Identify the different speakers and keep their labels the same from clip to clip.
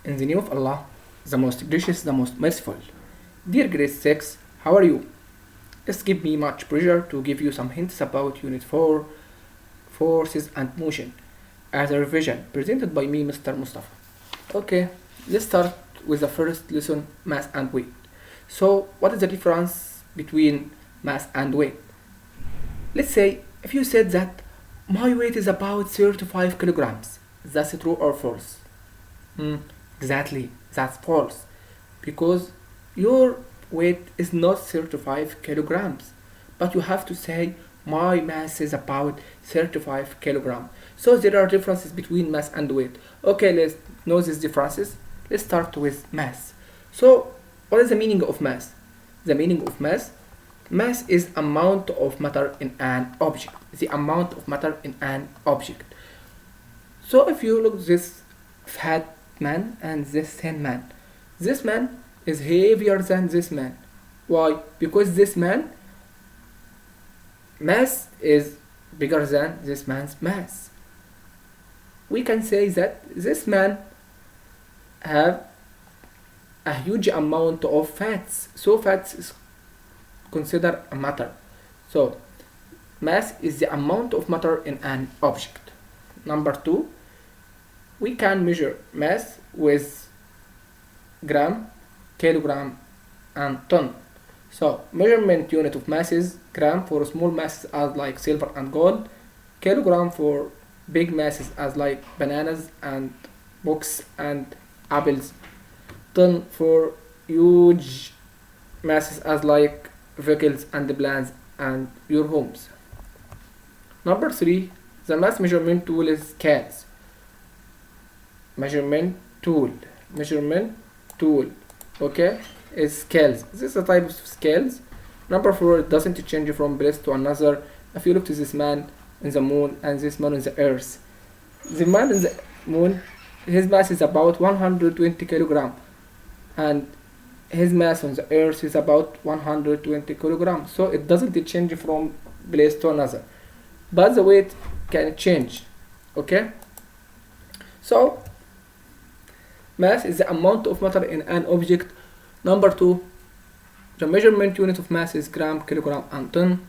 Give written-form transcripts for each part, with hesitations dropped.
Speaker 1: In the name of Allah, the most gracious, the most merciful. Dear grade 6, how are you? It's give me much pleasure to give you some hints about Unit 4, Forces and Motion, as a revision presented by me, Mr. Mustafa. Okay, let's start with the first lesson, mass and weight. So, what is the difference between mass and weight? Let's say if you said that my weight is about 35 kilograms, that's true or false? Exactly, that's false. Because your weight is not 35 kilograms, but you have to say my mass is about 35 kilograms. So there are differences between mass and weight. Okay, let's know these differences. Let's start with mass. So, what is the meaning of mass? The meaning of mass is amount of matter in an object. The amount of matter in an object. So if you look this fat man and this thin man, this man is heavier than this man. Why? Because this man mass is bigger than this man's mass. We can say that this man have a huge amount of fats. So fats is considered a matter. So mass is the amount of matter in an object. Number 2, we can measure mass with gram, kilogram, and ton. So measurement unit of mass is gram for small masses as like silver and gold, kilogram for big masses as like bananas and books and apples, ton for huge masses as like vehicles and plants and your homes. Number 3, the mass measurement tool is scales. Measurement tool, okay, is scales. This is a type of scales. Number 4, it doesn't change from place to another. If you look to this man in the moon and this man in the earth, the man in the moon, his mass is about 120 kilogram, and his mass on the earth is about 120 kilograms. So it doesn't change from place to another, but the weight can change. Okay, so mass is the amount of matter in an object. Number 2, the measurement unit of mass is gram, kilogram, and ton.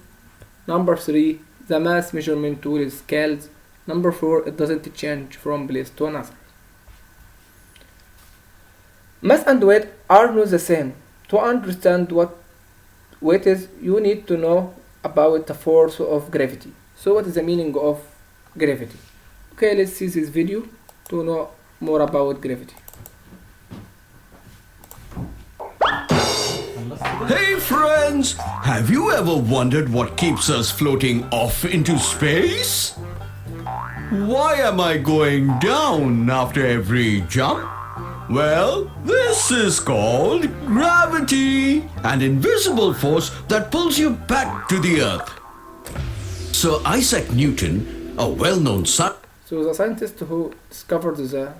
Speaker 1: Number 3, the mass measurement tool is scales. Number 4, it doesn't change from place to another. Mass and weight are not the same. To understand what weight is, you need to know about the force of gravity. So what is the meaning of gravity? Okay, let's see this video to know more about gravity.
Speaker 2: Hey friends, have you ever wondered what keeps us floating off into space? Why am I going down after every jump? Well, this is called gravity, an invisible force that pulls you back to the earth. Sir Isaac Newton, a well-known scientist.
Speaker 1: So the scientist who discovered the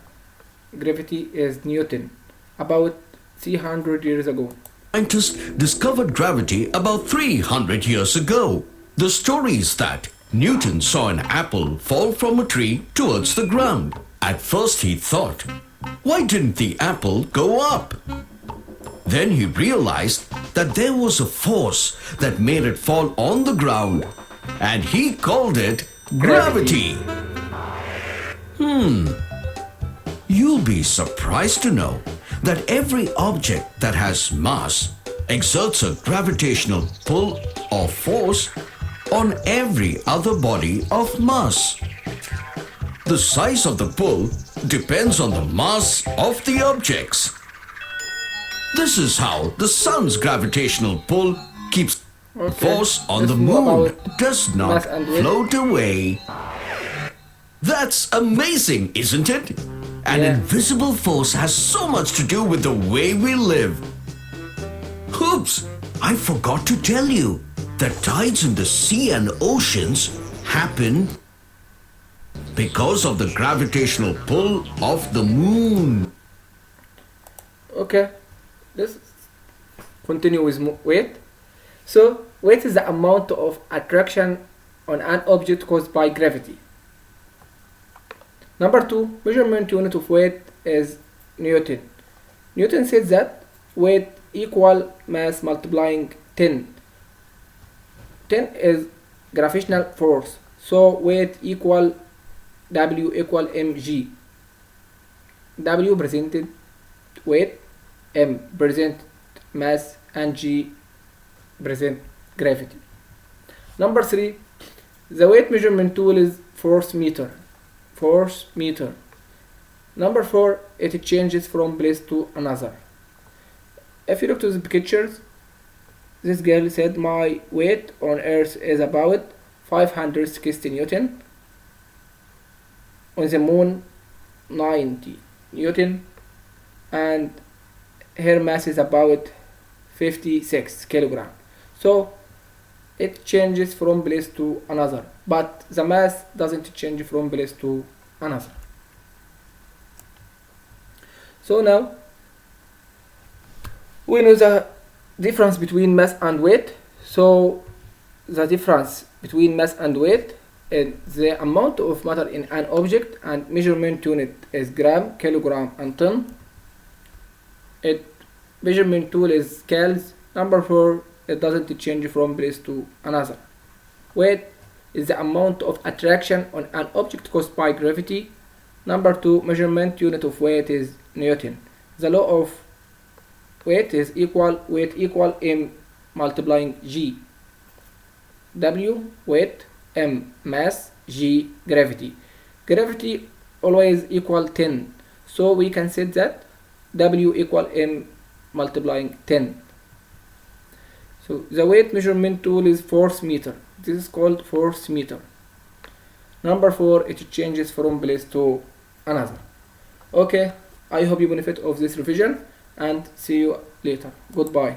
Speaker 1: gravity is Newton, about 300 years ago.
Speaker 2: Scientists discovered gravity about 300 years ago. The story is that Newton saw an apple fall from a tree towards the ground. At first he thought, why didn't the apple go up? Then he realized that there was a force that made it fall on the ground, and he called it gravity. You'll be surprised to know that every object that has mass exerts a gravitational pull or force on every other body of mass. The size of the pull depends on the mass of the objects. This is how the sun's gravitational pull keeps force on the moon does not float away. That's amazing, isn't it? An invisible force has so much to do with the way we live. Oops, I forgot to tell you that tides in the sea and oceans happen because of the gravitational pull of the moon.
Speaker 1: Okay, let's continue with weight. So weight is the amount of attraction on an object caused by gravity. Number 2, measurement unit of weight is Newton. Newton said that weight equal mass multiplying 10. 10 is gravitational force, so weight equal W equal mg. W presented weight, m present mass, and g present gravity. Number 3, the weight measurement tool is force meter. Force meter. Number 4, it changes from place to another. If you look to the pictures, this girl said my weight on earth is about 560 Newton, on the moon 90 Newton, and her mass is about 56 kilogram. So it changes from place to another, but the mass doesn't change from place to another. So now we know the difference between mass and weight. So the difference between mass and weight is the amount of matter in an object, and measurement unit is gram, kilogram, and ton. It measurement tool is scales. Number 4, it doesn't change from place to another. Weight is the amount of attraction on an object caused by gravity. Number 2, measurement unit of weight is Newton. The law of weight is weight equal m multiplying g. W weight, m mass, g gravity. Gravity always equal 10, so we can say that W equal m multiplying 10. So the weight measurement tool is force meter. This is called force meter. Number 4, it changes from place to another. Okay, I hope you benefit of this revision, and see you later. Goodbye.